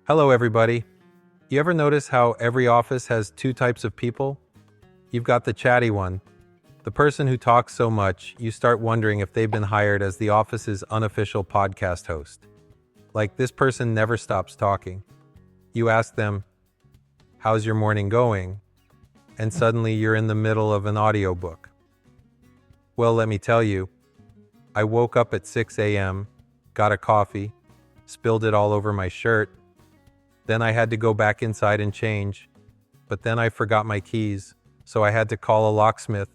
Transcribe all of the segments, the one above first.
Hello, everybody. You ever notice how every office has two types of people? You've got the chatty one, the person who talks so much you start wondering if they've been hired as the office's unofficial podcast host. Like, this person never stops talking. You ask them, "How's your morning going?" And suddenly you're in the middle of an audiobook. Well, let me tell you, I woke up at 6 a.m., got a coffee, spilled it all over my shirt. Then I had to go back inside and change, but then I forgot my keys, so I had to call a locksmith.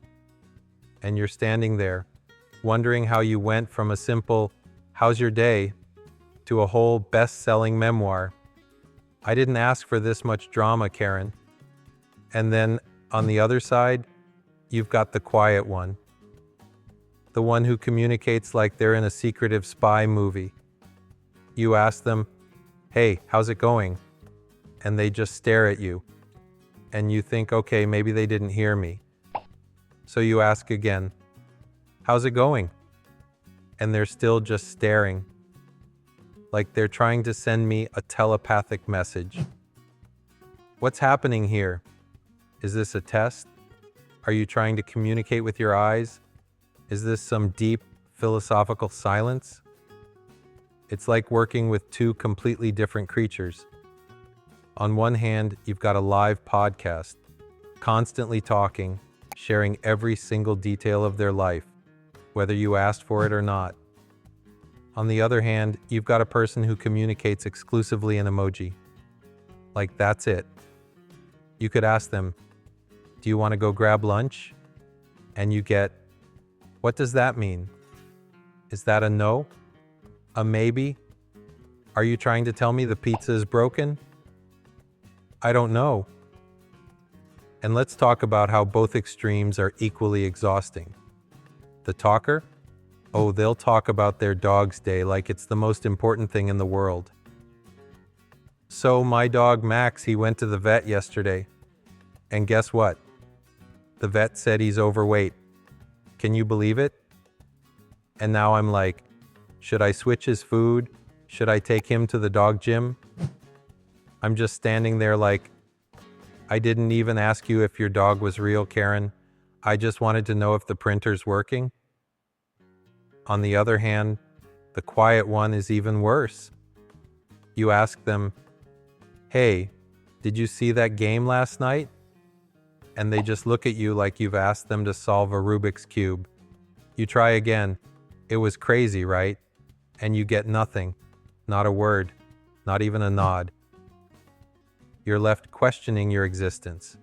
And you're standing there, wondering how you went from a simple, "How's your day?" to a whole best-selling memoir. I didn't ask for this much drama, Karen. And then, on the other side, you've got the quiet one. The one who communicates like they're in a secretive spy movie. You ask them, "Hey, how's it going?" And they just stare at you. And you think, okay, maybe they didn't hear me. So you ask again, "How's it going?" And they're still just staring. Like they're trying to send me a telepathic message. What's happening here? Is this a test? Are you trying to communicate with your eyes? Is this some deep philosophical silence? It's like working with two completely different creatures. On one hand, you've got a live podcast, constantly talking, sharing every single detail of their life, whether you asked for it or not. On the other hand, you've got a person who communicates exclusively in emoji. Like, that's it. You could ask them, "Do you want to go grab lunch?" And you get, "What does that mean? Is that a no? A maybe? Are you trying to tell me the pizza is broken? I don't know." And let's talk about how both extremes are equally exhausting. The talker? Oh, they'll talk about their dog's day like it's the most important thing in the world. "So my dog Max, he went to the vet yesterday. And guess what? The vet said he's overweight. Can you believe it?" And now I'm like, should I switch his food? Should I take him to the dog gym? I'm just standing there like, I didn't even ask you if your dog was real, Karen. I just wanted to know if the printer's working. On the other hand, the quiet one is even worse. You ask them, "Hey, did you see that game last night?" And they just look at you like you've asked them to solve a Rubik's Cube. You try again. "It was crazy, right?" And you get nothing. Not a word. Not even a nod. You're left questioning your existence.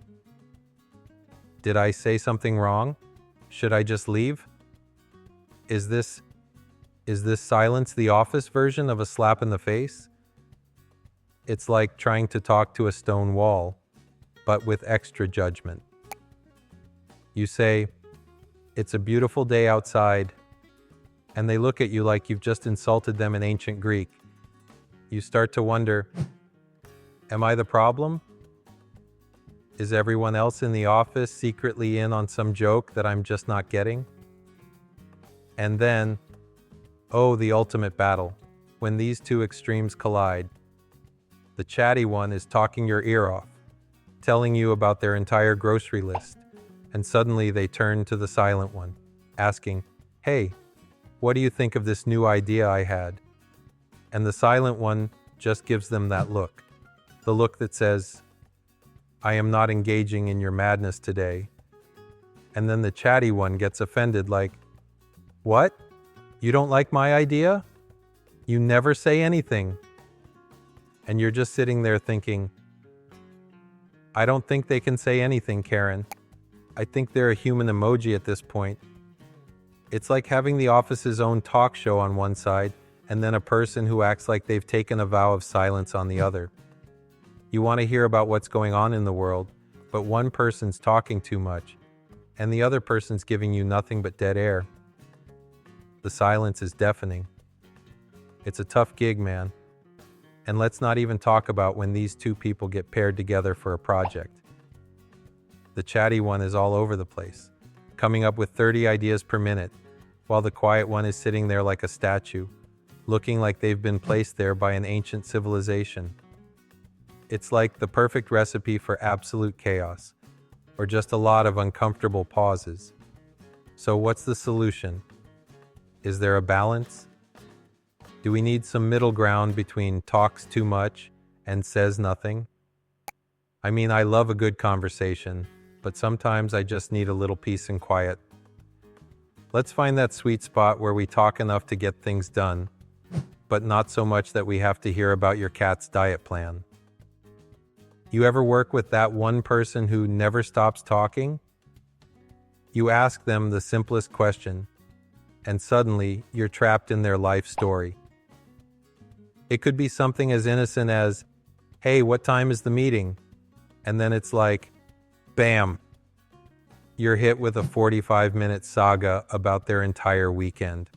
Did I say something wrong? Should I just leave? Is this silence the office version of a slap in the face? It's like trying to talk to a stone wall, but with extra judgment. You say, "It's a beautiful day outside," and they look at you like you've just insulted them in ancient Greek. You start to wonder, am I the problem? Is everyone else in the office secretly in on some joke that I'm just not getting? And then, oh, the ultimate battle, when these two extremes collide. The chatty one is talking your ear off, telling you about their entire grocery list, and suddenly they turn to the silent one, asking, "Hey, what do you think of this new idea I had?" And the silent one just gives them that look, the look that says, "I am not engaging in your madness today." And then the chatty one gets offended like, "What? You don't like my idea? You never say anything." And you're just sitting there thinking, I don't think they can say anything, Karen. I think they're a human emoji at this point. It's like having the office's own talk show on one side and then a person who acts like they've taken a vow of silence on the other. You want to hear about what's going on in the world, but one person's talking too much, and the other person's giving you nothing but dead air. The silence is deafening. It's a tough gig, man. And let's not even talk about when these two people get paired together for a project. The chatty one is all over the place, coming up with 30 ideas per minute, while the quiet one is sitting there like a statue, looking like they've been placed there by an ancient civilization. It's like the perfect recipe for absolute chaos, or just a lot of uncomfortable pauses. So what's the solution? Is there a balance? Do we need some middle ground between talks too much and says nothing? I mean, I love a good conversation, but sometimes I just need a little peace and quiet. Let's find that sweet spot where we talk enough to get things done, but not so much that we have to hear about your cat's diet plan. You ever work with that one person who never stops talking? You ask them the simplest question, and suddenly you're trapped in their life story. It could be something as innocent as, "Hey, what time is the meeting?" And then it's like, bam, you're hit with a 45-minute saga about their entire weekend.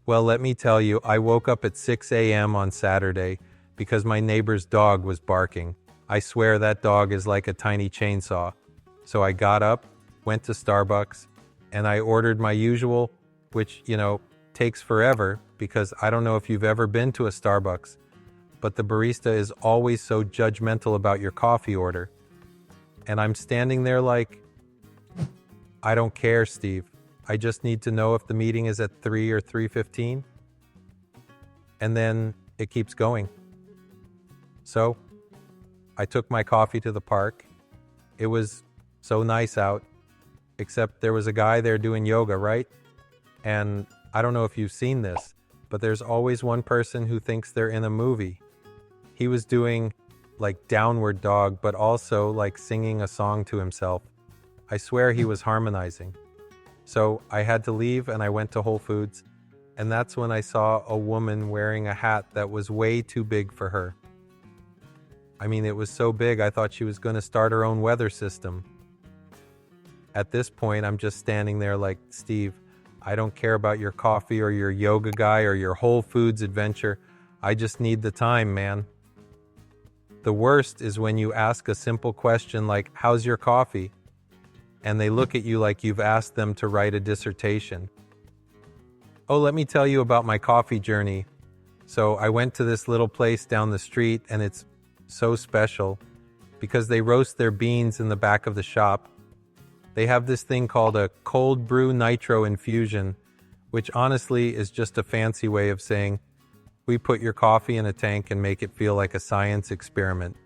Well, let me tell you, I woke up at 6 a.m. on Saturday because my neighbor's dog was barking. I swear that dog is like a tiny chainsaw. So I got up, went to Starbucks, and I ordered my usual, which, takes forever because I don't know if you've ever been to a Starbucks, but the barista is always so judgmental about your coffee order. And I'm standing there like, I don't care, Steve. I just need to know if the meeting is at 3 or 3:15. And then it keeps going. So I took my coffee to the park. It was so nice out, except there was a guy there doing yoga, right? And I don't know if you've seen this, but there's always one person who thinks they're in a movie. He was doing like downward dog, but also like singing a song to himself. I swear he was harmonizing. So I had to leave and I went to Whole Foods, and that's when I saw a woman wearing a hat that was way too big for her. I mean, it was so big I thought she was going to start her own weather system. At this point, I'm just standing there like, Steve, I don't care about your coffee or your yoga guy or your Whole Foods adventure. I just need the time, man. The worst is when you ask a simple question like, how's your coffee? And they look at you like you've asked them to write a dissertation. Oh, let me tell you about my coffee journey. So I went to this little place down the street, and it's so special because they roast their beans in the back of the shop. They have this thing called a cold brew nitro infusion, which honestly is just a fancy way of saying, we put your coffee in a tank and make it feel like a science experiment.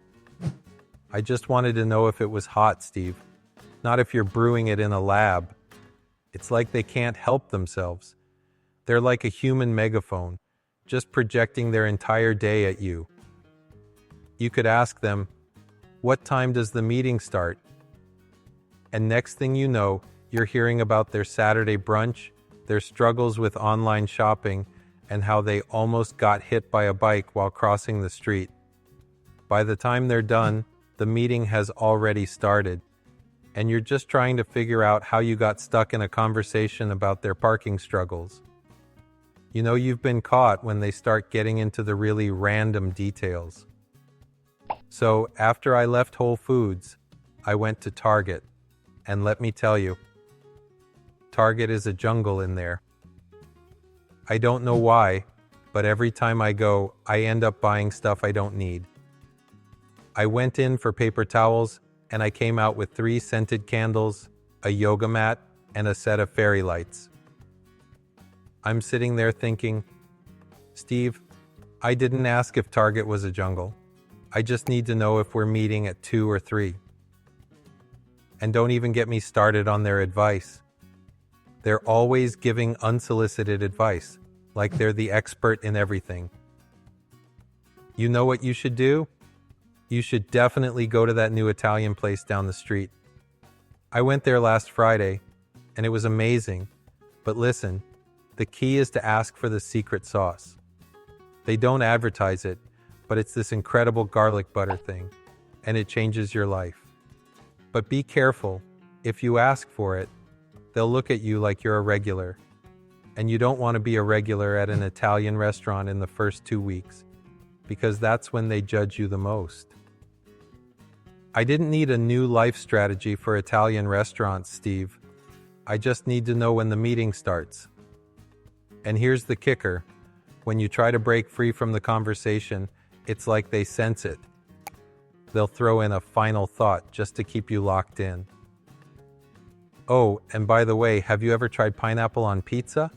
I just wanted to know if it was hot, Steve. Not if you're brewing it in a lab. It's like they can't help themselves. They're like a human megaphone, just projecting their entire day at you. You could ask them, what time does the meeting start? And next thing you know, you're hearing about their Saturday brunch, their struggles with online shopping, and how they almost got hit by a bike while crossing the street. By the time they're done, the meeting has already started, and you're just trying to figure out how you got stuck in a conversation about their parking struggles. You know you've been caught when they start getting into the really random details. So after I left Whole Foods, I went to Target, and let me tell you, Target is a jungle in there. I don't know why, but every time I go, I end up buying stuff I don't need. I went in for paper towels, and I came out with 3 scented candles, a yoga mat, and a set of fairy lights. I'm sitting there thinking, Steve, I didn't ask if Target was a jungle. I just need to know if we're meeting at 2 or 3. And don't even get me started on their advice. They're always giving unsolicited advice, like they're the expert in everything. You know what you should do? You should definitely go to that new Italian place down the street. I went there last Friday, and it was amazing. But listen, the key is to ask for the secret sauce. They don't advertise it, but it's this incredible garlic butter thing, and it changes your life. But be careful. If you ask for it, they'll look at you like you're a regular. And you don't want to be a regular at an Italian restaurant in the first 2 weeks, because that's when they judge you the most. I didn't need a new life strategy for Italian restaurants, Steve. I just need to know when the meeting starts. And here's the kicker. When you try to break free from the conversation, it's like they sense it, They'll throw in a final thought just to keep you locked in. Oh, and by the way, have you ever tried pineapple on pizza?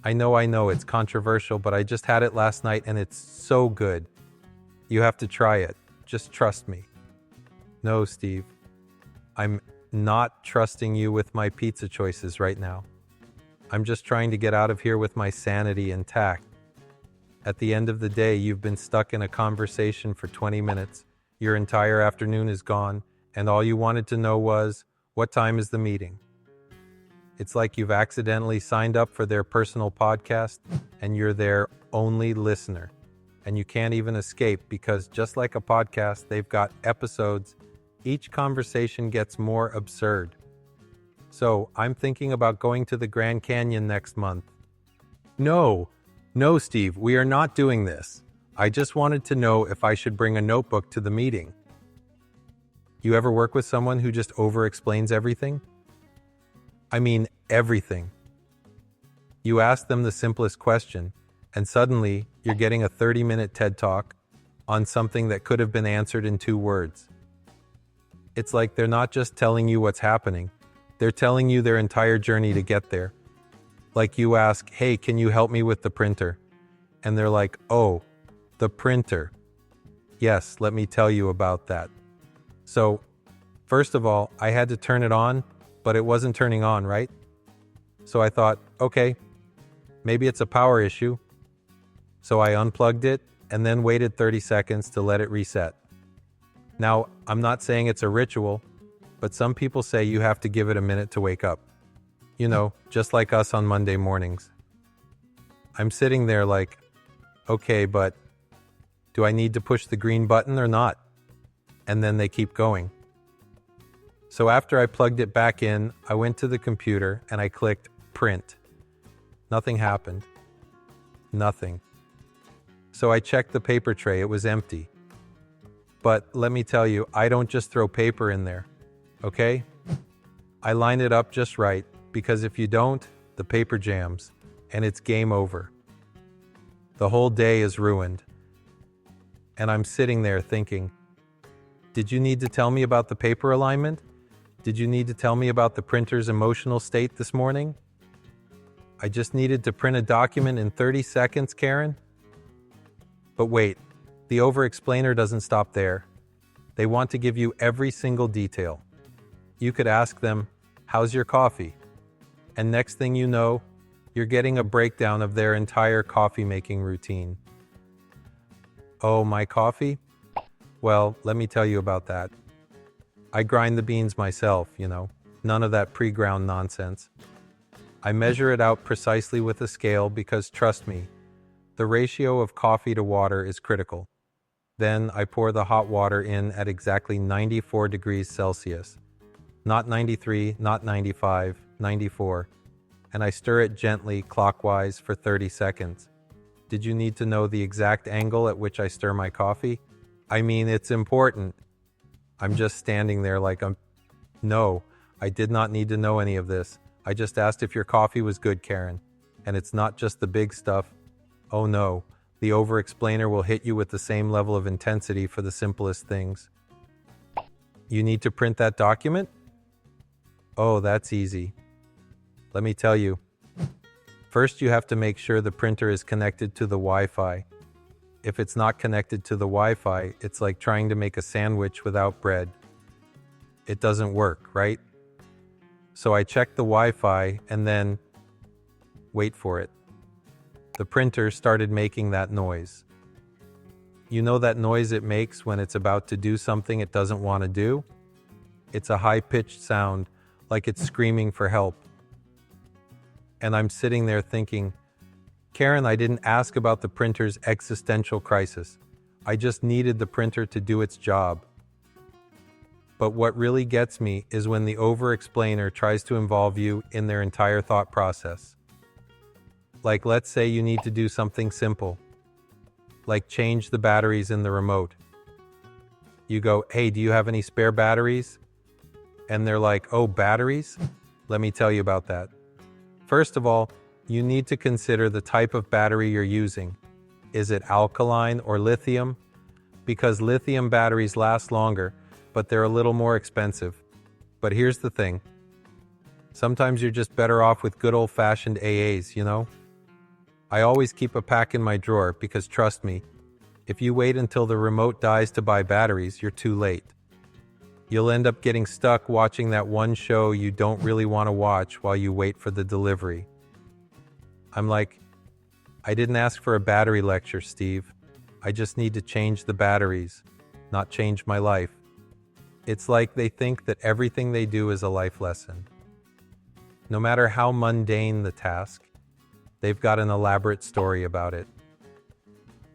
I know, it's controversial, but I just had it last night and it's so good. You have to try it. Just trust me. No, Steve. I'm not trusting you with my pizza choices right now. I'm just trying to get out of here with my sanity intact. At the end of the day, you've been stuck in a conversation for 20 minutes. Your entire afternoon is gone, and all you wanted to know was, what time is the meeting? It's like you've accidentally signed up for their personal podcast, and you're their only listener. And you can't even escape because just like a podcast, they've got episodes. Each conversation gets more absurd. So, I'm thinking about going to the Grand Canyon next month. No, Steve, we are not doing this. I just wanted to know if I should bring a notebook to the meeting. You ever work with someone who just over-explains everything? I mean, everything. You ask them the simplest question, and suddenly you're getting a 30-minute TED Talk on something that could have been answered in 2 words. It's like they're not just telling you what's happening, they're telling you their entire journey to get there. Like you ask, hey, can you help me with the printer? And they're like, oh, the printer. Yes, let me tell you about that. So, first of all, I had to turn it on, but it wasn't turning on, right? So I thought, okay, maybe it's a power issue. So I unplugged it and then waited 30 seconds to let it reset. Now, I'm not saying it's a ritual, but some people say you have to give it a minute to wake up. You know, just like us on Monday mornings. I'm sitting there like, okay, but do I need to push the green button or not? And then they keep going. So after I plugged it back in, I went to the computer and I clicked print. Nothing happened. Nothing. So I checked the paper tray. It was empty. But let me tell you, I don't just throw paper in there, okay? I line it up just right, because if you don't, the paper jams, and it's game over. The whole day is ruined. And I'm sitting there thinking, did you need to tell me about the paper alignment? Did you need to tell me about the printer's emotional state this morning? I just needed to print a document in 30 seconds, Karen? But wait, the over-explainer doesn't stop there. They want to give you every single detail. You could ask them, how's your coffee? And next thing you know, you're getting a breakdown of their entire coffee-making routine. Oh, my coffee? Well, let me tell you about that. I grind the beans myself, none of that pre-ground nonsense. I measure it out precisely with a scale because, trust me, the ratio of coffee to water is critical. Then I pour the hot water in at exactly 94 degrees Celsius. Not 93, not 95, 94. And I stir it gently clockwise for 30 seconds. Did you need to know the exact angle at which I stir my coffee? I mean, it's important. I'm just standing there like No, I did not need to know any of this. I just asked if your coffee was good, Karen. And it's not just the big stuff. Oh no, the over-explainer will hit you with the same level of intensity for the simplest things. You need to print that document? Oh, that's easy. Let me tell you. First, you have to make sure the printer is connected to the Wi-Fi. If it's not connected to the Wi-Fi, it's like trying to make a sandwich without bread. It doesn't work, right? So I checked the Wi-Fi and then, wait for it. The printer started making that noise. You know that noise it makes when it's about to do something it doesn't want to do? It's a high-pitched sound, like it's screaming for help. And I'm sitting there thinking, Karen, I didn't ask about the printer's existential crisis. I just needed the printer to do its job. But what really gets me is when the over-explainer tries to involve you in their entire thought process. Like, let's say you need to do something simple, like change the batteries in the remote. You go, hey, do you have any spare batteries? And they're like, oh, batteries? Let me tell you about that. First of all, you need to consider the type of battery you're using. Is it alkaline or lithium? because lithium batteries last longer, but they're a little more expensive. But here's the thing. Sometimes you're just better off with good old-fashioned AAs, you know? I always keep a pack in my drawer because trust me, if you wait until the remote dies to buy batteries, you're too late. You'll end up getting stuck watching that one show you don't really want to watch while you wait for the delivery. I'm like, I didn't ask for a battery lecture, Steve. I just need to change the batteries, not change my life. It's like they think that everything they do is a life lesson. No matter how mundane the task, they've got an elaborate story about it.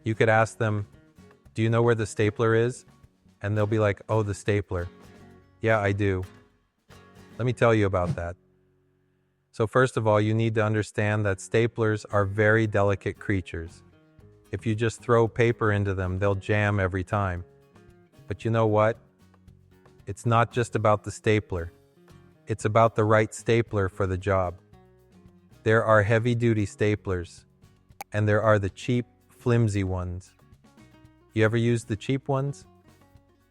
You could ask them, do you know where the stapler is? And they'll be like, oh, the stapler. Yeah, I do. Let me tell you about that. So first of all, you need to understand that staplers are very delicate creatures. If you just throw paper into them, they'll jam every time. But you know what? It's not just about the stapler. It's about the right stapler for the job. There are heavy-duty staplers, and there are the cheap, flimsy ones. You ever use the cheap ones?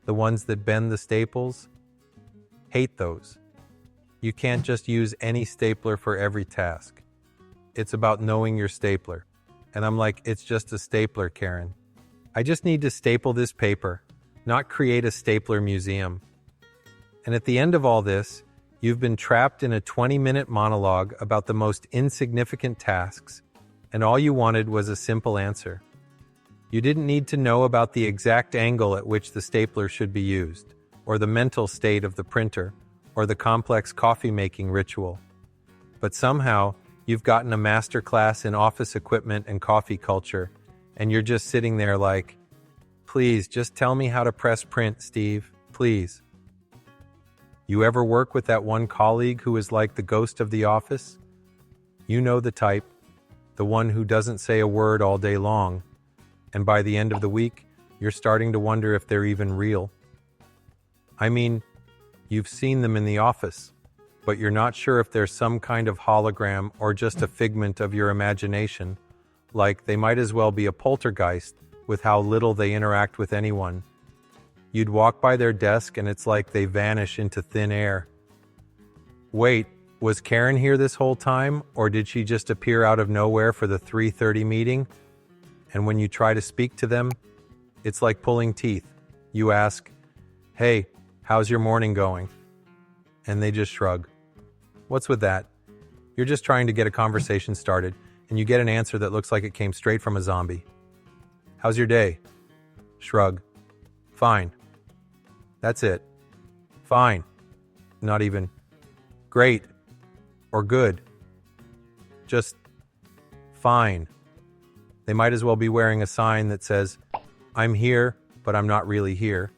The ones that bend the staples? Hate those. You can't just use any stapler for every task. It's about knowing your stapler. And I'm like, it's just a stapler, Karen. I just need to staple this paper, not create a stapler museum. And at the end of all this, you've been trapped in a 20-minute monologue about the most insignificant tasks, and all you wanted was a simple answer. You didn't need to know about the exact angle at which the stapler should be used, or the mental state of the printer, or the complex coffee-making ritual. But somehow, you've gotten a master class in office equipment and coffee culture, and you're just sitting there like, please, just tell me how to press print, Steve, please. You ever work with that one colleague who is like the ghost of the office? You know the type, the one who doesn't say a word all day long, and by the end of the week, you're starting to wonder if they're even real. I mean, you've seen them in the office, but you're not sure if they're some kind of hologram or just a figment of your imagination, like they might as well be a poltergeist with how little they interact with anyone. You'd walk by their desk and it's like they vanish into thin air. Wait, was Karen here this whole time, or did she just appear out of nowhere for the 3:30 meeting? And when you try to speak to them, it's like pulling teeth. You ask, hey, how's your morning going? And they just shrug. What's with that? You're just trying to get a conversation started, and you get an answer that looks like it came straight from a zombie. How's your day? Shrug. Fine. That's it. Fine. Not even great or good. Just fine. They might as well be wearing a sign that says, I'm here, but I'm not really here.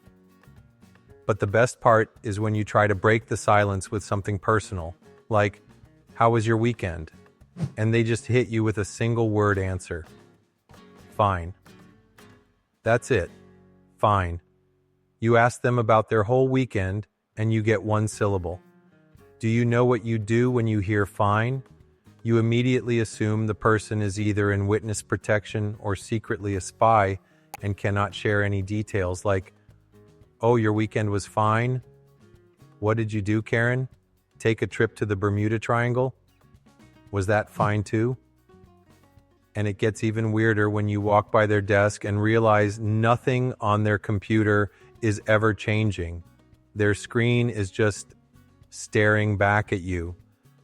But the best part is when you try to break the silence with something personal, like, how was your weekend? And they just hit you with a single word answer. Fine. That's it. Fine. You ask them about their whole weekend, and you get one syllable. Do you know what you do when you hear fine? You immediately assume the person is either in witness protection or secretly a spy and cannot share any details like, oh, your weekend was fine? What did you do, Karen? Take a trip to the Bermuda Triangle? Was that fine too? And it gets even weirder when you walk by their desk and realize nothing on their computer is ever changing. Their screen is just staring back at you,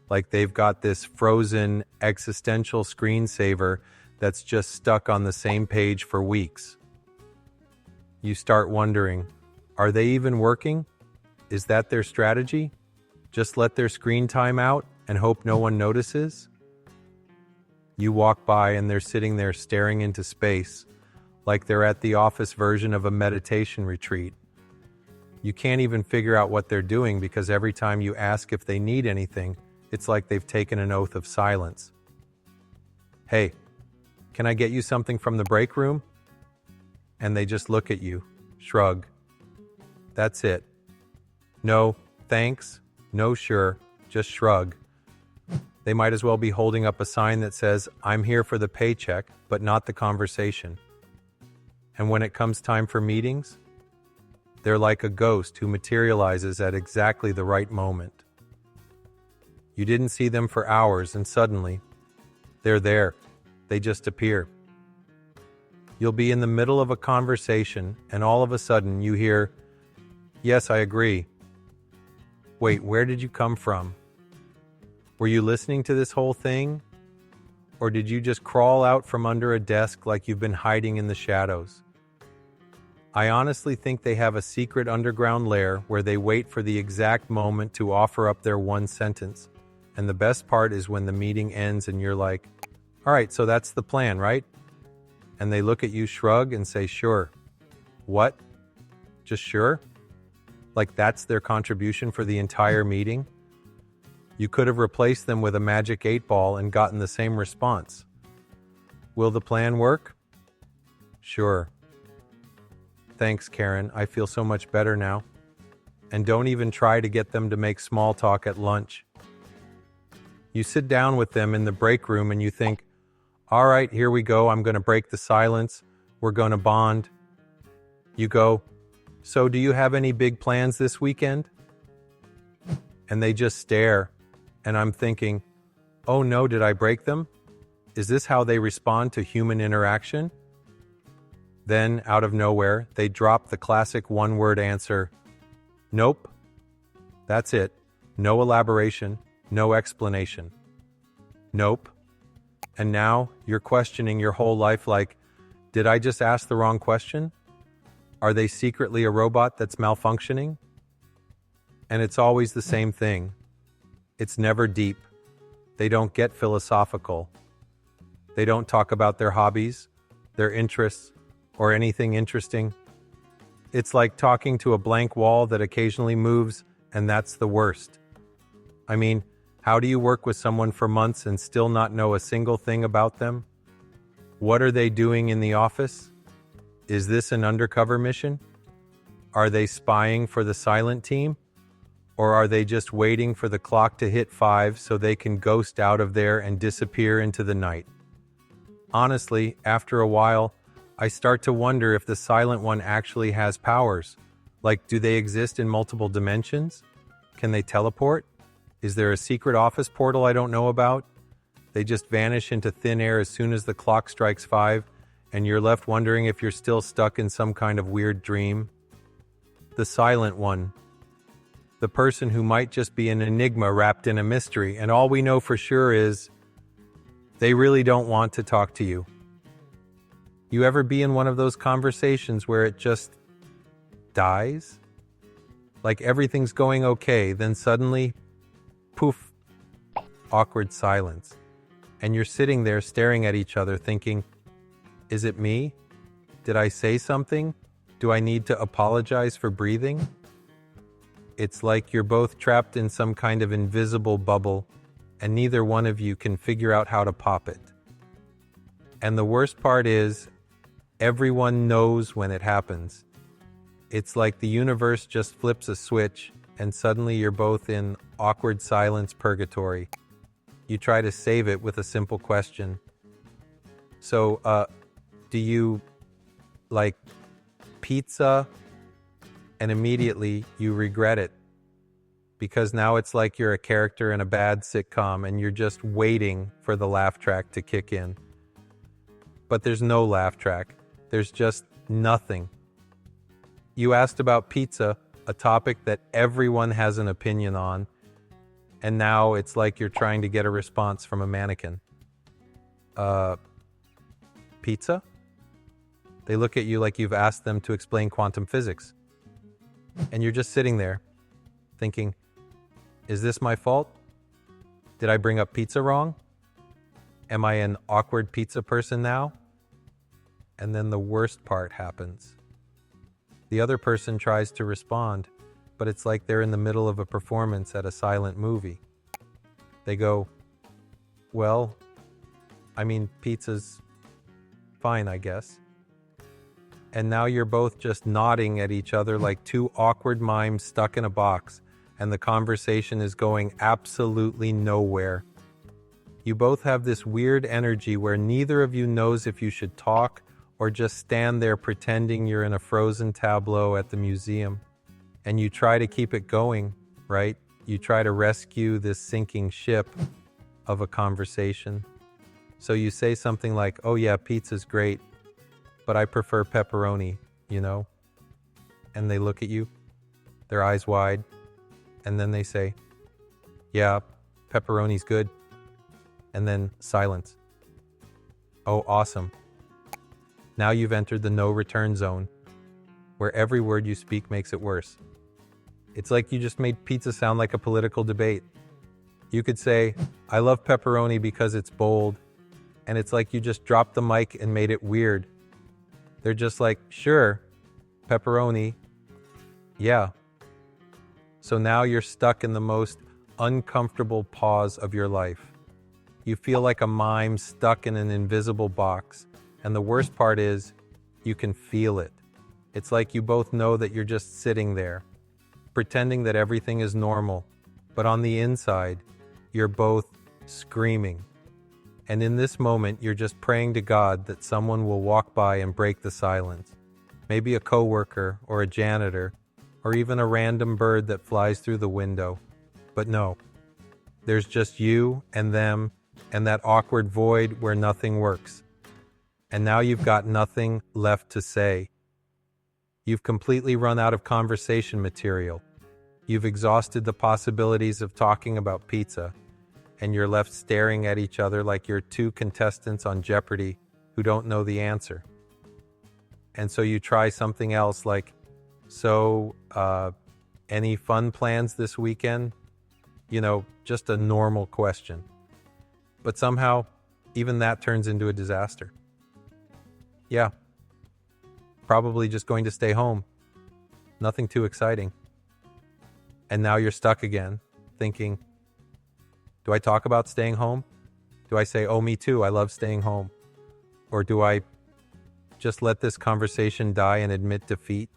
like they've got this frozen existential screensaver that's just stuck on the same page for weeks. You start wondering, are they even working? Is that their strategy? Just let their screen time out and hope no one notices? You walk by and they're sitting there staring into space, like they're at the office version of a meditation retreat. You can't even figure out what they're doing because every time you ask if they need anything, it's like they've taken an oath of silence. Hey, can I get you something from the break room? And they just look at you, shrug. That's it. No, thanks. No, sure. Just shrug. They might as well be holding up a sign that says, I'm here for the paycheck, but not the conversation. And when it comes time for meetings, they're like a ghost who materializes at exactly the right moment. You didn't see them for hours and suddenly, they're there. They just appear. You'll be in the middle of a conversation and all of a sudden you hear, "Yes, I agree." Wait, where did you come from? Were you listening to this whole thing? Or did you just crawl out from under a desk like you've been hiding in the shadows? I honestly think they have a secret underground lair where they wait for the exact moment to offer up their one sentence. And the best part is when the meeting ends and you're like, "All right, so that's the plan, right?" And they look at you, shrug, and say, "Sure." What? Just sure? Like that's their contribution for the entire meeting? You could have replaced them with a magic 8-ball and gotten the same response. Will the plan work? Sure. Thanks, Karen. I feel so much better now. And don't even try to get them to make small talk at lunch. You sit down with them in the break room and you think, "All right, here we go. I'm going to break the silence. We're going to bond." You go, "So do you have any big plans this weekend?" And they just stare. And I'm thinking, oh no, did I break them? Is this how they respond to human interaction? Then, out of nowhere, they drop the classic one-word answer, "Nope." That's it. No elaboration, no explanation. Nope. And now, you're questioning your whole life like, did I just ask the wrong question? Are they secretly a robot that's malfunctioning? And it's always the same thing. It's never deep. They don't get philosophical. They don't talk about their hobbies, their interests, or anything interesting. It's like talking to a blank wall that occasionally moves, and that's the worst. I mean, how do you work with someone for months and still not know a single thing about them? What are they doing in the office? Is this an undercover mission? Are they spying for the silent team? Or are they just waiting for the clock to hit 5 so they can ghost out of there and disappear into the night? Honestly, after a while, I start to wonder if the silent one actually has powers. Like, do they exist in multiple dimensions? Can they teleport? Is there a secret office portal I don't know about? They just vanish into thin air as soon as the clock strikes 5, and you're left wondering if you're still stuck in some kind of weird dream. The silent one. The person who might just be an enigma wrapped in a mystery, and all we know for sure is they really don't want to talk to you. You ever be in one of those conversations where it just dies? Like everything's going okay, then suddenly, poof, awkward silence. And you're sitting there staring at each other thinking, is it me? Did I say something? Do I need to apologize for breathing? It's like you're both trapped in some kind of invisible bubble, and neither one of you can figure out how to pop it. And the worst part is, everyone knows when it happens. It's like the universe just flips a switch, and suddenly you're both in awkward silence purgatory. You try to save it with a simple question. So, do you like pizza? And immediately you regret it. Because now it's like you're a character in a bad sitcom and you're just waiting for the laugh track to kick in. But there's no laugh track. There's just nothing. You asked about pizza, a topic that everyone has an opinion on, and now it's like you're trying to get a response from a mannequin. Pizza? They look at you like you've asked them to explain quantum physics. And you're just sitting there, thinking, is this my fault? Did I bring up pizza wrong? Am I an awkward pizza person now? And then the worst part happens. The other person tries to respond, but it's like they're in the middle of a performance at a silent movie. They go, well, I mean, pizza's fine, I guess. And now you're both just nodding at each other like two awkward mimes stuck in a box, and the conversation is going absolutely nowhere. You both have this weird energy where neither of you knows if you should talk or just stand there pretending you're in a frozen tableau at the museum. And you try to keep it going, right? You try to rescue this sinking ship of a conversation. So you say something like, oh yeah, pizza's great, but I prefer pepperoni, you know? And they look at you, their eyes wide, and then they say, yeah, pepperoni's good. And then silence. Oh, awesome. Now you've entered the no return zone, where every word you speak makes it worse. It's like you just made pizza sound like a political debate. You could say, I love pepperoni because it's bold, and it's like you just dropped the mic and made it weird. They're just like, sure, pepperoni, yeah. So now you're stuck in the most uncomfortable pause of your life. You feel like a mime stuck in an invisible box. And the worst part is, you can feel it. It's like you both know that you're just sitting there, pretending that everything is normal. But on the inside, you're both screaming. And in this moment, you're just praying to God that someone will walk by and break the silence. Maybe a coworker or a janitor, or even a random bird that flies through the window. But no, there's just you and them and that awkward void where nothing works. And now you've got nothing left to say. You've completely run out of conversation material. You've exhausted the possibilities of talking about pizza, and you're left staring at each other like you're two contestants on Jeopardy who don't know the answer. And so you try something else like, so, any fun plans this weekend? You know, just a normal question. But somehow, even that turns into a disaster. Yeah, probably just going to stay home. Nothing too exciting. And now you're stuck again, thinking, do I talk about staying home? Do I say, oh, me too, I love staying home? Or do I just let this conversation die and admit defeat?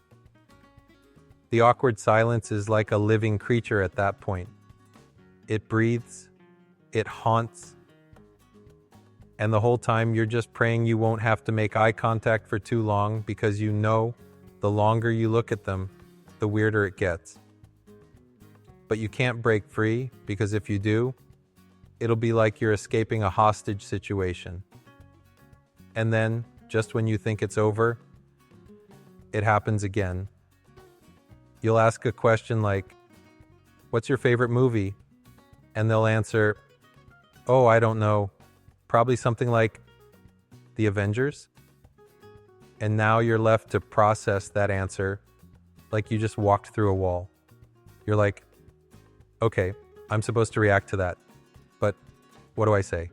The awkward silence is like a living creature at that point. It breathes, it haunts, and the whole time you're just praying you won't have to make eye contact for too long, because you know the longer you look at them, the weirder it gets. But you can't break free, because if you do, it'll be like you're escaping a hostage situation. And then, just when you think it's over, it happens again. You'll ask a question like, what's your favorite movie? And they'll answer, oh, I don't know. Probably something like The Avengers. And now you're left to process that answer like you just walked through a wall. You're like, okay, I'm supposed to react to that. But what do I say?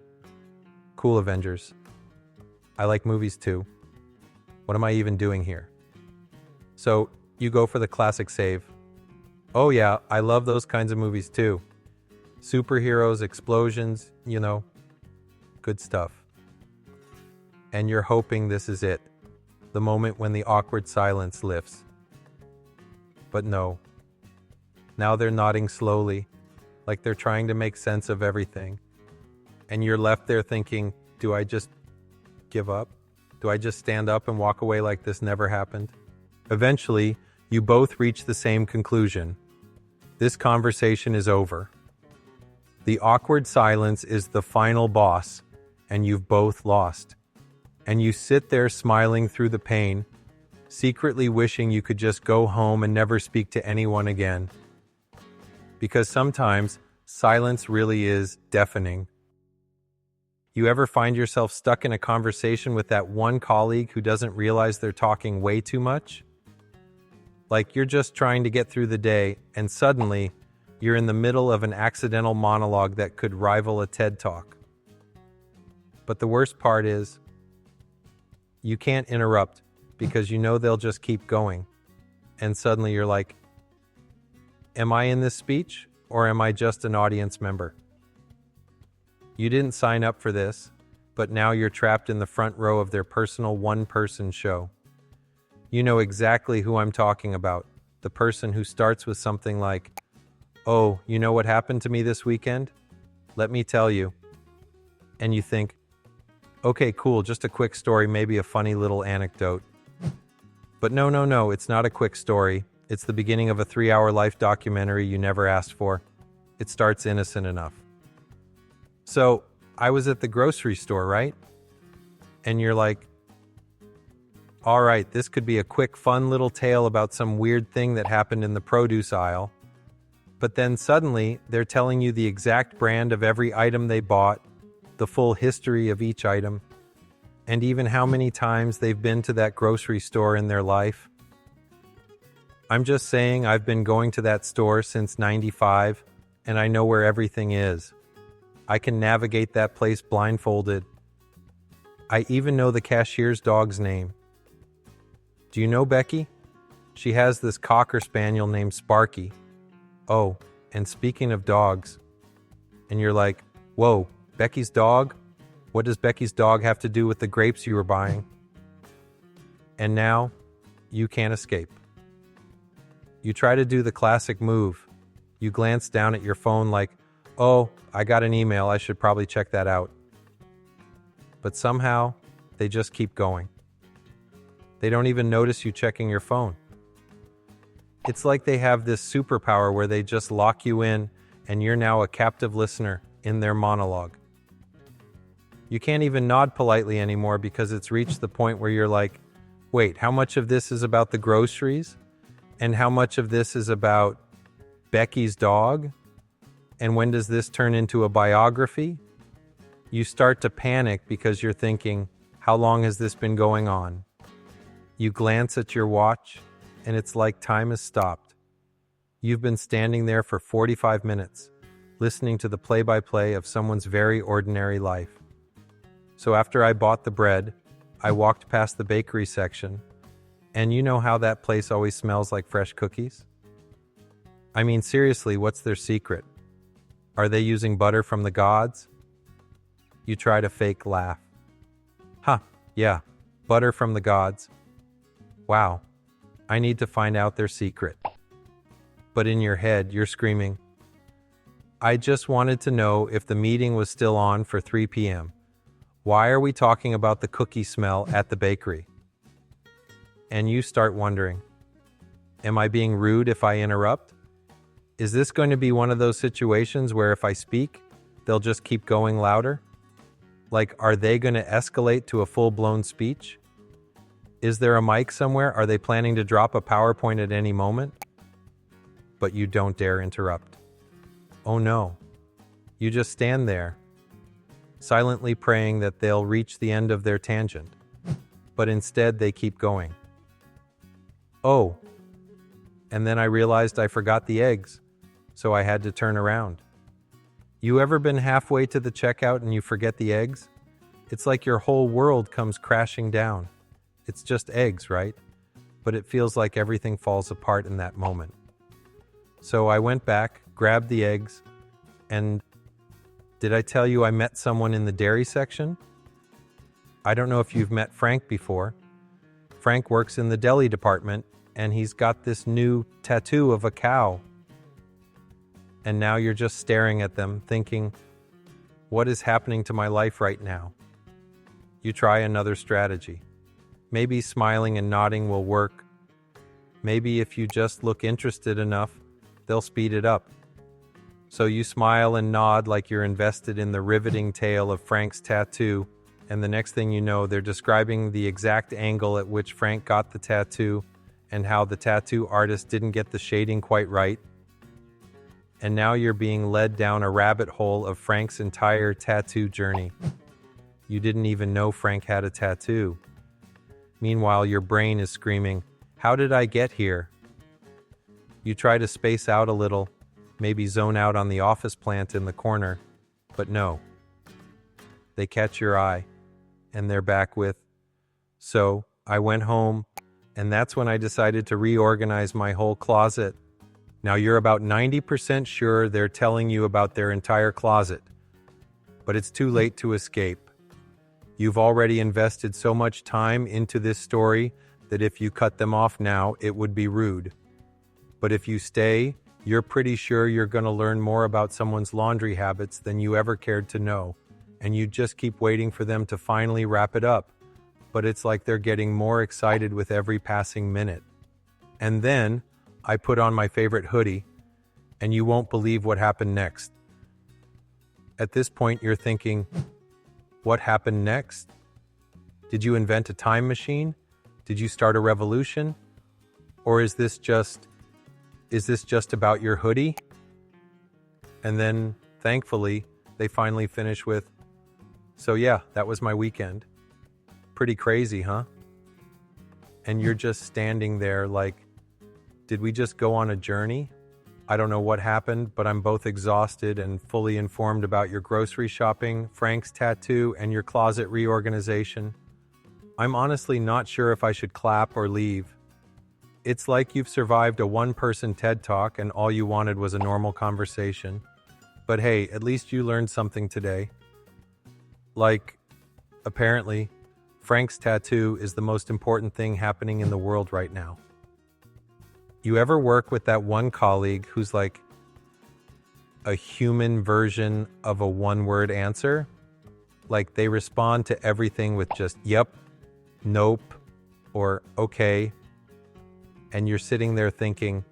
Cool, Avengers. I like movies too. What am I even doing here? So you go for the classic save. Oh yeah, I love those kinds of movies too. Superheroes, explosions, you know, good stuff. And you're hoping this is it, the moment when the awkward silence lifts. But no. Now they're nodding slowly, like they're trying to make sense of everything. And you're left there thinking, do I just give up? Do I just stand up and walk away like this never happened? Eventually, you both reach the same conclusion. This conversation is over. The awkward silence is the final boss, and you've both lost. And you sit there smiling through the pain, secretly wishing you could just go home and never speak to anyone again. Because sometimes silence really is deafening. You ever find yourself stuck in a conversation with that one colleague who doesn't realize they're talking way too much? Like you're just trying to get through the day, and suddenly you're in the middle of an accidental monologue that could rival a TED Talk. But the worst part is, you can't interrupt because you know they'll just keep going. And suddenly you're like, am I in this speech, or am I just an audience member? You didn't sign up for this, but now you're trapped in the front row of their personal one-person show. You know exactly who I'm talking about, the person who starts with something like, oh, you know what happened to me this weekend? Let me tell you. And you think, Okay, cool, just a quick story, maybe a funny little anecdote. But no, it's not a quick story. It's the beginning of a 3-hour life documentary you never asked for. It starts innocent enough. So, I was at the grocery store, right? And you're like, all right, this could be a quick, fun little tale about some weird thing that happened in the produce aisle. But then suddenly, they're telling you the exact brand of every item they bought, the full history of each item, and even how many times they've been to that grocery store in their life. I'm just saying I've been going to that store since '95, and I know where everything is. I can navigate that place blindfolded. I even know the cashier's dog's name. Do you know Becky? She has this Cocker Spaniel named Sparky. Oh, and speaking of dogs, and you're like, whoa, Becky's dog? What does Becky's dog have to do with the grapes you were buying? And now, you can't escape. You try to do the classic move. You glance down at your phone like, oh, I got an email, I should probably check that out. But somehow, they just keep going. They don't even notice you checking your phone. It's like they have this superpower where they just lock you in and you're now a captive listener in their monologue. You can't even nod politely anymore because it's reached the point where you're like, wait, how much of this is about the groceries? And how much of this is about Becky's dog? And when does this turn into a biography? You start to panic because you're thinking, how long has this been going on? You glance at your watch, and it's like time has stopped. You've been standing there for 45 minutes, listening to the play-by-play of someone's very ordinary life. So after I bought the bread, I walked past the bakery section, and you know how that place always smells like fresh cookies? I mean, seriously, what's their secret? Are they using butter from the gods? You try to fake laugh. Yeah, butter from the gods. Wow, I need to find out their secret. But in your head, you're screaming, I just wanted to know if the meeting was still on for 3 p.m. Why are we talking about the cookie smell at the bakery? And you start wondering, am I being rude if I interrupt? Is this going to be one of those situations where if I speak, they'll just keep going louder? Like, are they going to escalate to a full-blown speech? Is there a mic somewhere? Are they planning to drop a PowerPoint at any moment? But you don't dare interrupt. Oh no. You just stand there, silently praying that they'll reach the end of their tangent. But instead, they keep going. Oh. And then I realized I forgot the eggs, so I had to turn around. You ever been halfway to the checkout and you forget the eggs? It's like your whole world comes crashing down. It's just eggs, right? But it feels like everything falls apart in that moment. So I went back, grabbed the eggs, and did I tell you I met someone in the dairy section? I don't know if you've met Frank before. Frank works in the deli department, and he's got this new tattoo of a cow. And now you're just staring at them, thinking, what is happening to my life right now? You try another strategy. Maybe smiling and nodding will work. Maybe if you just look interested enough, they'll speed it up. So you smile and nod like you're invested in the riveting tale of Frank's tattoo, and the next thing you know, they're describing the exact angle at which Frank got the tattoo and how the tattoo artist didn't get the shading quite right. And now you're being led down a rabbit hole of Frank's entire tattoo journey. You didn't even know Frank had a tattoo. Meanwhile, your brain is screaming, how did I get here? You try to space out a little, maybe zone out on the office plant in the corner, but no. They catch your eye, and they're back with, so I went home, and that's when I decided to reorganize my whole closet. Now you're about 90% sure they're telling you about their entire closet, but it's too late to escape. You've already invested so much time into this story that if you cut them off now, it would be rude. But if you stay, you're pretty sure you're going to learn more about someone's laundry habits than you ever cared to know, and you just keep waiting for them to finally wrap it up. But it's like they're getting more excited with every passing minute. And then I put on my favorite hoodie, and you won't believe what happened next. At this point, you're thinking, what happened next? Did you invent a time machine? Did you start a revolution? Or is this just about your hoodie? And then, thankfully, they finally finish with, so yeah, that was my weekend. Pretty crazy, huh? And you're just standing there like, did we just go on a journey? I don't know what happened, but I'm both exhausted and fully informed about your grocery shopping, Frank's tattoo, and your closet reorganization. I'm honestly not sure if I should clap or leave. It's like you've survived a one-person TED Talk and all you wanted was a normal conversation. But hey, at least you learned something today. Like, apparently, Frank's tattoo is the most important thing happening in the world right now. You ever work with that one colleague who's like a human version of a one-word answer? Like they respond to everything with just yep, nope, or okay. And you're sitting there thinking,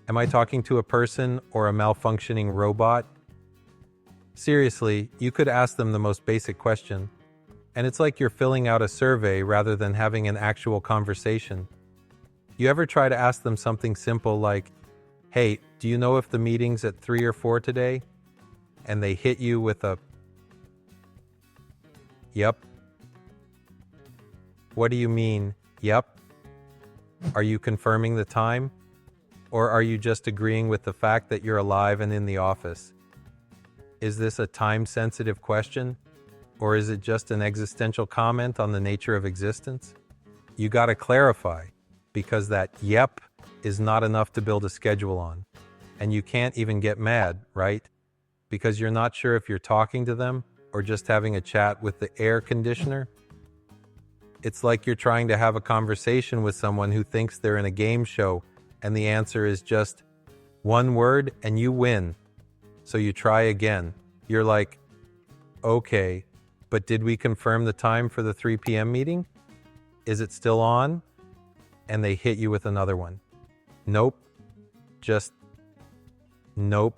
am I talking to a person or a malfunctioning robot? Seriously, you could ask them the most basic question, and it's like you're filling out a survey rather than having an actual conversation. You ever try to ask them something simple like, hey, do you know if the meeting's at 3 or 4 today? And they hit you with a, yep. What do you mean, yep? Are you confirming the time? Or are you just agreeing with the fact that you're alive and in the office? Is this a time-sensitive question? Or is it just an existential comment on the nature of existence? You gotta clarify, because that yep is not enough to build a schedule on. And you can't even get mad, right? Because you're not sure if you're talking to them or just having a chat with the air conditioner. It's like you're trying to have a conversation with someone who thinks they're in a game show and the answer is just one word and you win. So you try again. You're like, okay, but did we confirm the time for the 3 p.m. meeting? Is it still on? And they hit you with another one. Nope. Just nope.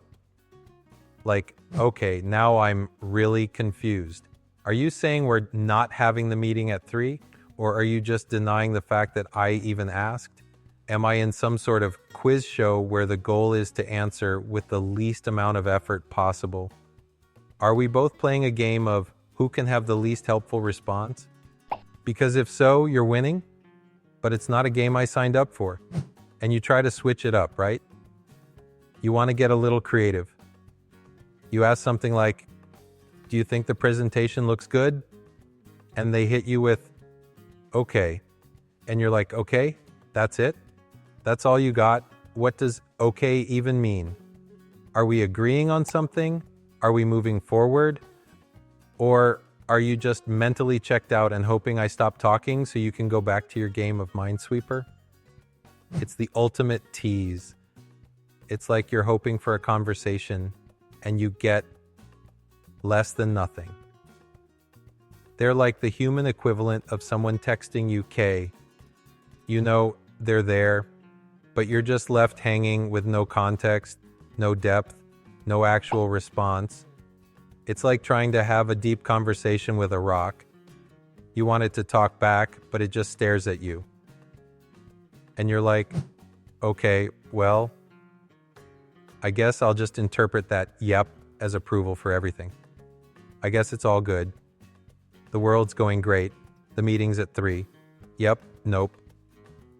Like, okay, now I'm really confused. Are you saying we're not having the meeting at 3? Or are you just denying the fact that I even asked? Am I in some sort of quiz show where the goal is to answer with the least amount of effort possible? Are we both playing a game of who can have the least helpful response? Because if so, you're winning, but it's not a game I signed up for. And you try to switch it up, right? You want to get a little creative. You ask something like, do you think the presentation looks good? And they hit you with, okay. And you're like, okay, that's it? That's all you got? What does okay even mean? Are we agreeing on something? Are we moving forward? Or are you just mentally checked out and hoping I stop talking so you can go back to your game of Minesweeper? It's the ultimate tease. It's like you're hoping for a conversation and you get less than nothing. They're like the human equivalent of someone texting you K. You know they're there, but you're just left hanging with no context, no depth, no actual response. It's like trying to have a deep conversation with a rock. You want it to talk back, but it just stares at you. And you're like, okay, well, I guess I'll just interpret that yep as approval for everything. I guess it's all good. The world's going great. The meeting's at 3. Yep, nope.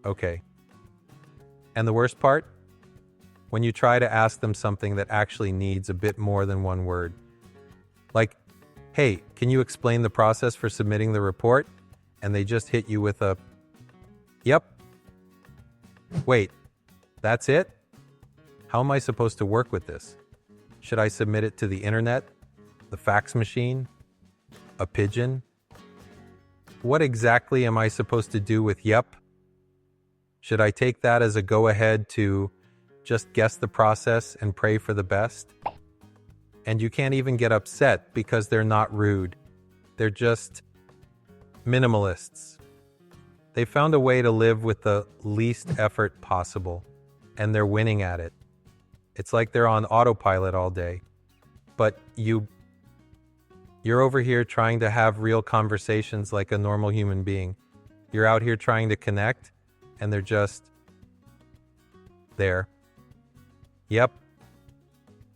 Okay. And the worst part? When you try to ask them something that actually needs a bit more than one word. Like, hey, can you explain the process for submitting the report? And they just hit you with a, yep. Wait, that's it? How am I supposed to work with this? Should I submit it to the internet? The fax machine? A pigeon? What exactly am I supposed to do with yep? Should I take that as a go-ahead to just guess the process and pray for the best? And you can't even get upset because they're not rude. They're just minimalists. They found a way to live with the least effort possible, and they're winning at it. It's like they're on autopilot all day. But you're over here trying to have real conversations like a normal human being. You're out here trying to connect, and they're just there. Yep.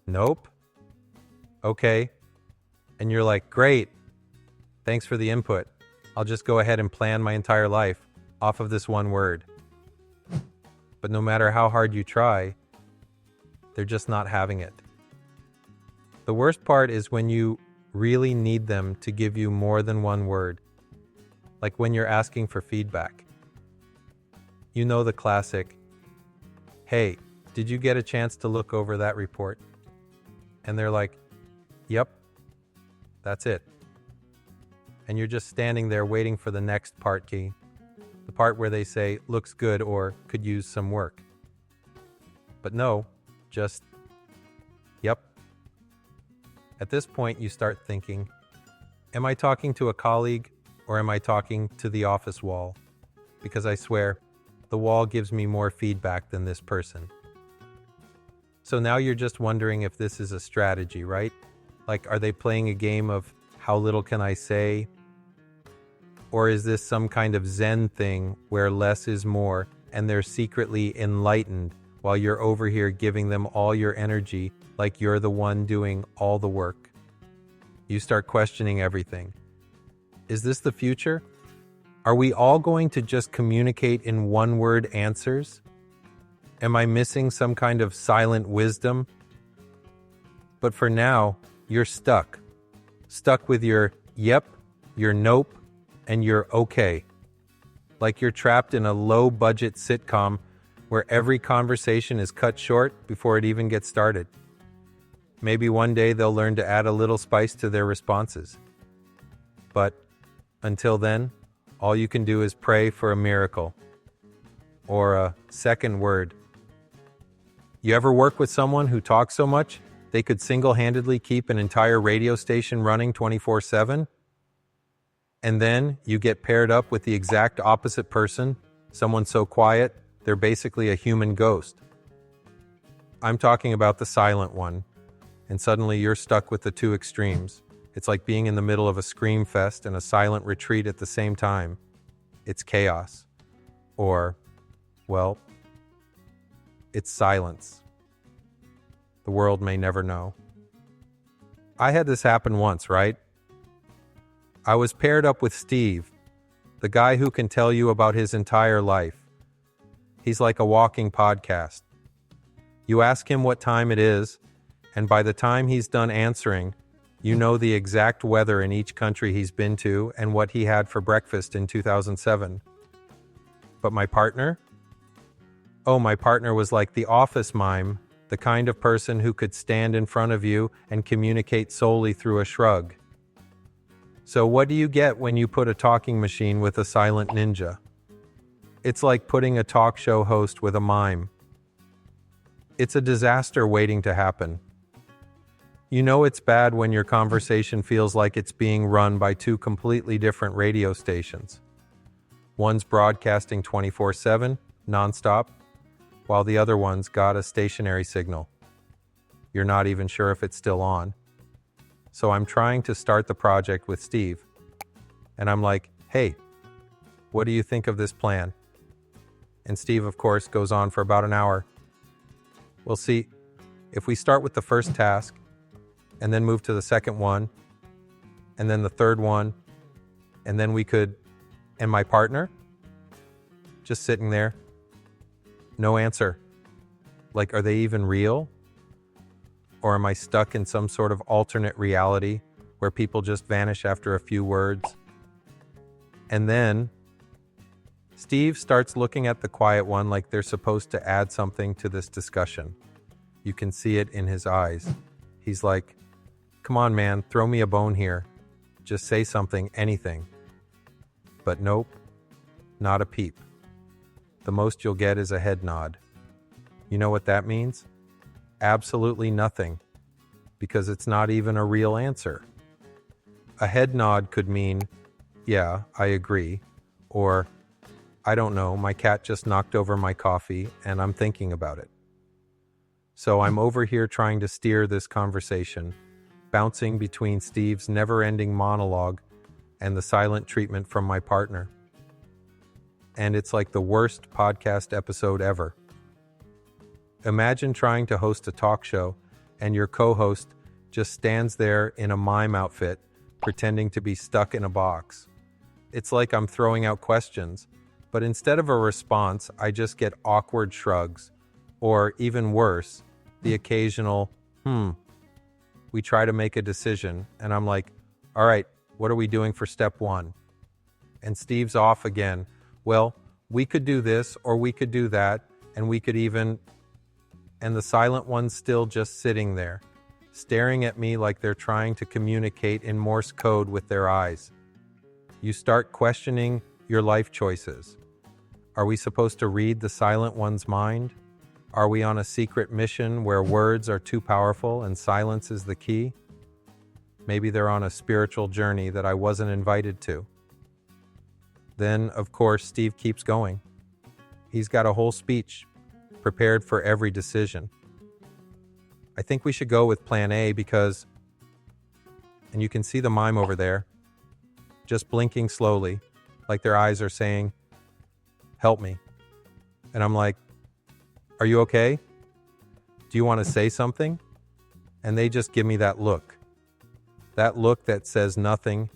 Nope. Okay. And you're like, great. Thanks for the input. I'll just go ahead and plan my entire life off of this one word. But no matter how hard you try, they're just not having it. The worst part is when you really need them to give you more than one word. Like when you're asking for feedback. You know the classic, hey, did you get a chance to look over that report? And they're like, yep, that's it. And you're just standing there waiting for the next part key. The part where they say, looks good or could use some work. But no, just, yep. At this point, you start thinking, am I talking to a colleague or am I talking to the office wall? Because I swear, the wall gives me more feedback than this person. So now you're just wondering if this is a strategy, right? Like, are they playing a game of how little can I say? Or is this some kind of Zen thing where less is more and they're secretly enlightened while you're over here giving them all your energy like you're the one doing all the work? You start questioning everything. Is this the future? Are we all going to just communicate in one-word answers? Am I missing some kind of silent wisdom? But for now, you're stuck. Stuck with your yep, your nope, and your okay. Like you're trapped in a low-budget sitcom where every conversation is cut short before it even gets started. Maybe one day they'll learn to add a little spice to their responses. But until then, all you can do is pray for a miracle or a second word. You ever work with someone who talks so much they could single-handedly keep an entire radio station running 24/7? And then you get paired up with the exact opposite person, someone so quiet, they're basically a human ghost. I'm talking about the silent one, and suddenly you're stuck with the two extremes. It's like being in the middle of a scream fest and a silent retreat at the same time. It's chaos. Or, well, it's silence. The world may never know. I had this happen once, right? I was paired up with Steve, the guy who can tell you about his entire life. He's like a walking podcast. You ask him what time it is, and by the time he's done answering, you know the exact weather in each country he's been to and what he had for breakfast in 2007. But my partner? Oh, my partner was like the office mime, the kind of person who could stand in front of you and communicate solely through a shrug. So what do you get when you put a talking machine with a silent ninja? It's like putting a talk show host with a mime. It's a disaster waiting to happen. You know it's bad when your conversation feels like it's being run by two completely different radio stations. One's broadcasting 24/7, nonstop, while the other one's got a stationary signal. You're not even sure if it's still on. So I'm trying to start the project with Steve. And I'm like, hey, what do you think of this plan? And Steve, of course, goes on for about an hour. We'll see, if we start with the first task, and then move to the second one, and then the third one, and then we could, and my partner? Just sitting there. No answer. Like, are they even real? Or am I stuck in some sort of alternate reality where people just vanish after a few words? And then Steve starts looking at the quiet one like they're supposed to add something to this discussion. You can see it in his eyes. He's like, come on, man, throw me a bone here. Just say something, anything. But nope, not a peep. The most you'll get is a head nod. You know what that means? Absolutely nothing. because it's not even a real answer. A head nod could mean, yeah, I agree, or I don't know, my cat just knocked over my coffee and I'm thinking about it. So I'm over here trying to steer this conversation, bouncing between Steve's never-ending monologue and the silent treatment from my partner. And it's like the worst podcast episode ever. Imagine trying to host a talk show and your co-host just stands there in a mime outfit, pretending to be stuck in a box. It's like I'm throwing out questions, but instead of a response, I just get awkward shrugs, or even worse, the occasional, We try to make a decision, and I'm like, all right, what are we doing for step 1? And Steve's off again. Well, we could do this, or we could do that, and we could even... And the silent one's still just sitting there, staring at me like they're trying to communicate in Morse code with their eyes. You start questioning your life choices. Are we supposed to read the silent one's mind? Are we on a secret mission where words are too powerful and silence is the key? Maybe they're on a spiritual journey that I wasn't invited to. Then, of course, Steve keeps going. He's got a whole speech prepared for every decision. I think we should go with plan A because, and you can see the mime over there, just blinking slowly, like their eyes are saying, help me. And I'm like, are you okay? Do you want to say something? And they just give me that look that says nothing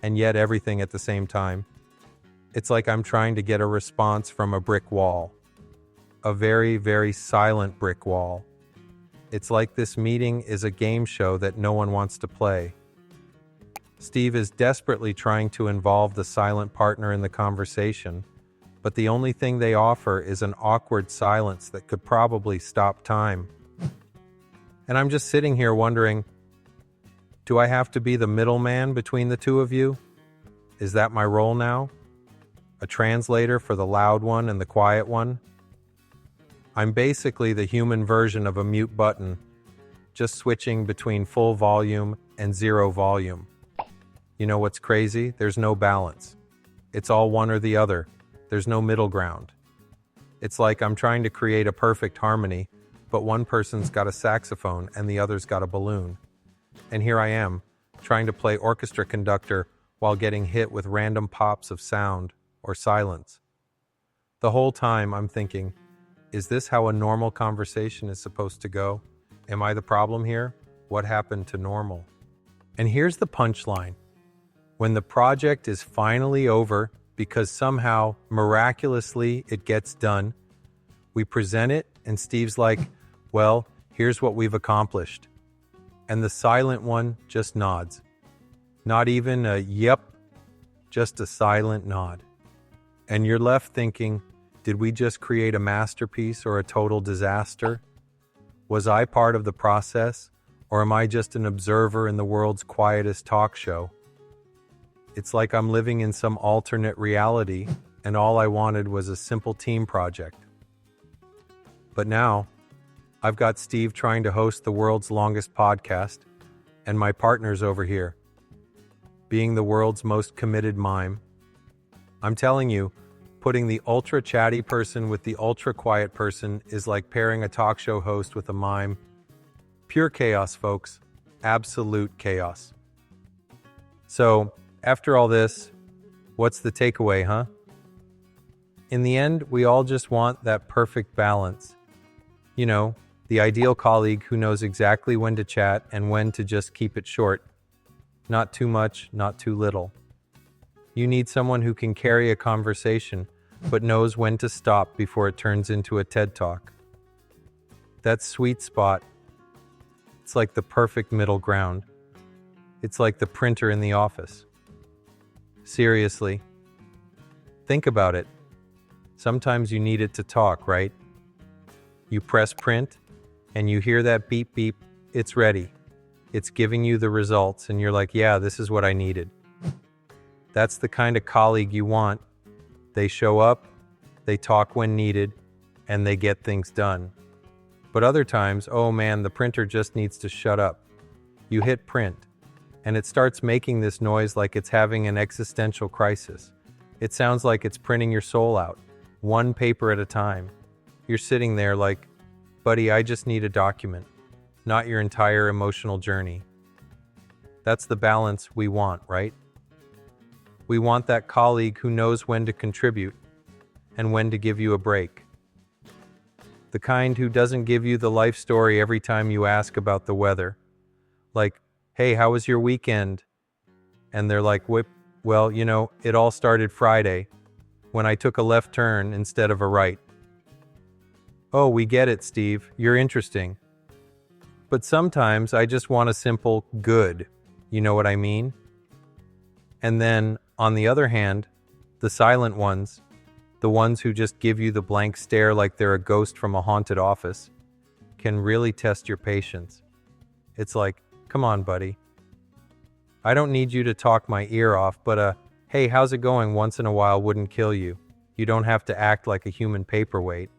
and yet everything at the same time. It's like I'm trying to get a response from a brick wall, a very, very silent brick wall. It's like this meeting is a game show that no one wants to play. Steve is desperately trying to involve the silent partner in the conversation, but the only thing they offer is an awkward silence that could probably stop time. And I'm just sitting here wondering, do I have to be the middleman between the two of you? Is that my role now? A translator for the loud one and the quiet one? I'm basically the human version of a mute button, just switching between full volume and zero volume. You know what's crazy? There's no balance. It's all one or the other. There's no middle ground. It's like I'm trying to create a perfect harmony, but one person's got a saxophone and the other's got a balloon. And here I am, trying to play orchestra conductor while getting hit with random pops of sound or silence. The whole time I'm thinking, is this how a normal conversation is supposed to go? Am I the problem here? What happened to normal? And here's the punchline. When the project is finally over, because somehow, miraculously, it gets done, we present it and Steve's like, well, here's what we've accomplished. And the silent one just nods. Not even a yep, just a silent nod. And you're left thinking, did we just create a masterpiece or a total disaster? Was I part of the process, or am I just an observer in the world's quietest talk show? It's like I'm living in some alternate reality, and all I wanted was a simple team project. But now, I've got Steve trying to host the world's longest podcast, and my partner's over here, being the world's most committed mime. I'm telling you, putting the ultra chatty person with the ultra quiet person is like pairing a talk show host with a mime. Pure chaos, folks. Absolute chaos. So, after all this, what's the takeaway, huh? In the end, we all just want that perfect balance. You know, the ideal colleague who knows exactly when to chat and when to just keep it short. Not too much, not too little. You need someone who can carry a conversation, but knows when to stop before it turns into a TED Talk. That sweet spot, it's like the perfect middle ground. It's like the printer in the office. Seriously, think about it. Sometimes you need it to talk, right? You press print, and you hear that beep beep, it's ready. It's giving you the results, and you're like, yeah, this is what I needed. That's the kind of colleague you want. They show up, they talk when needed, and they get things done. But other times, oh man, the printer just needs to shut up. You hit print, and it starts making this noise like it's having an existential crisis. It sounds like it's printing your soul out, one paper at a time. You're sitting there like, buddy, I just need a document, not your entire emotional journey. That's the balance we want, right? We want that colleague who knows when to contribute and when to give you a break. The kind who doesn't give you the life story every time you ask about the weather. Like, hey, how was your weekend? And they're like, well, it all started Friday when I took a left turn instead of a right. Oh, we get it, Steve. You're interesting. But sometimes I just want a simple good. You know what I mean? And then, on the other hand, the silent ones, the ones who just give you the blank stare like they're a ghost from a haunted office, can really test your patience. It's like, come on, buddy. I don't need you to talk my ear off, but hey, how's it going once in a while wouldn't kill you. You don't have to act like a human paperweight.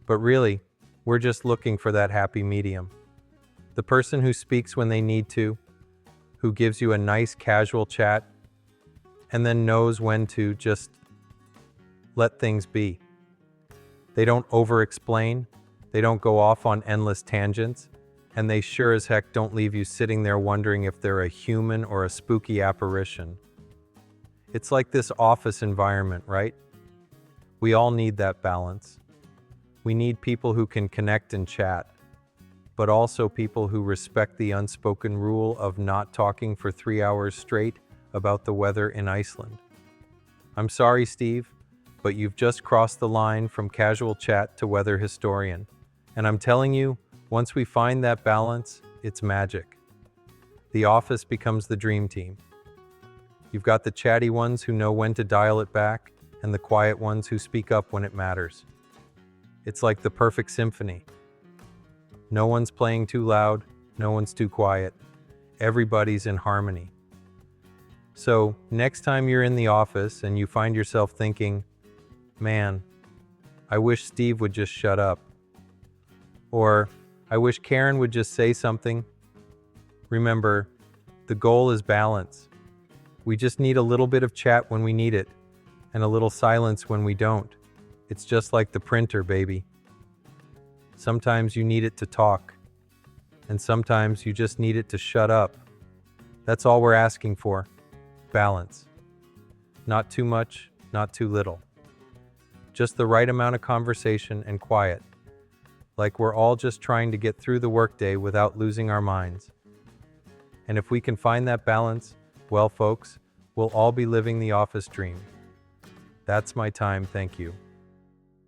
But really, we're just looking for that happy medium. The person who speaks when they need to, who gives you a nice casual chat, and then knows when to just let things be. They don't over-explain, they don't go off on endless tangents, and they sure as heck don't leave you sitting there wondering if they're a human or a spooky apparition. It's like this office environment, right? We all need that balance. We need people who can connect and chat, but also people who respect the unspoken rule of not talking for 3 hours straight about the weather in Iceland. I'm sorry, Steve, but you've just crossed the line from casual chat to weather historian. And I'm telling you, once we find that balance, it's magic. The office becomes the dream team. You've got the chatty ones who know when to dial it back, and the quiet ones who speak up when it matters. It's like the perfect symphony. No one's playing too loud, no one's too quiet. Everybody's in harmony. So, next time you're in the office and you find yourself thinking, man, I wish Steve would just shut up. Or, I wish Karen would just say something. Remember, the goal is balance. We just need a little bit of chat when we need it, and a little silence when we don't. It's just like the printer, baby. Sometimes you need it to talk, and sometimes you just need it to shut up. That's all we're asking for. Balance. Not too much, not too little. Just the right amount of conversation and quiet. Like we're all just trying to get through the workday without losing our minds. And if we can find that balance, well, folks, we'll all be living the office dream. That's my time, thank you.